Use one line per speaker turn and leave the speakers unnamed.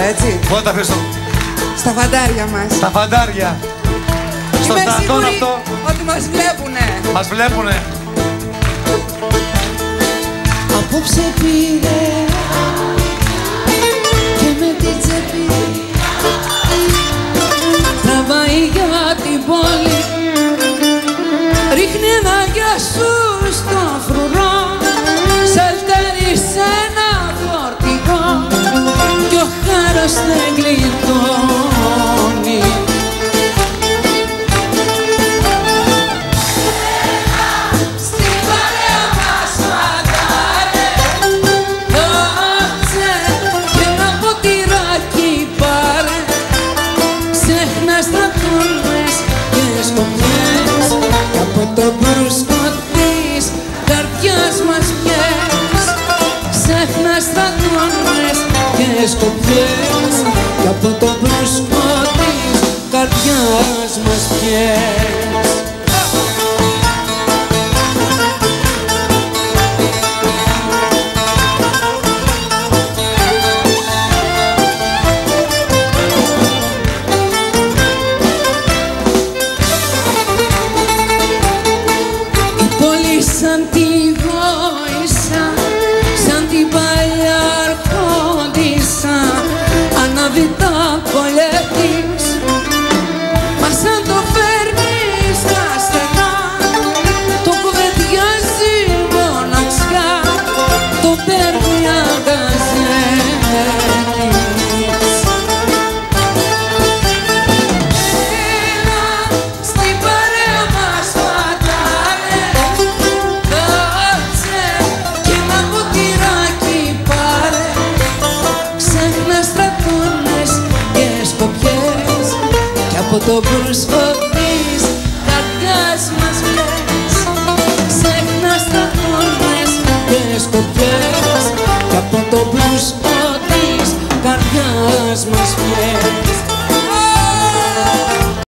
έτσι.
Πού τα αφήσω?
Στα φαντάρια μας.
Στα φαντάρια. Στο στρατόν αυτό.
Ότι μας βλέπουνε.
Μας βλέπουνε.
Απόψε πήρε και με την τσέπη τραβάει για την πόλη, ρίχνει ένα γεια σου στο φρουρό, σαλτάρει σε ένα φορτηγό κι ο χάρος δεν γλιτώνει. Το μπρούσκο της καρδιάς μας πιες, ξέχνα στρατώνες και σκοπιές, κι από το μπρούσκο της καρδιάς μας πιες. Σαν τη γόησα, σαν την παλιά αρχόντισσα, ανάβει τα πολλές της, μα σαν το φέρνει στα στενά, το κουβεντιάζει μοναξιά, το παίρνει αγκαζέτης. Το μπρούσκο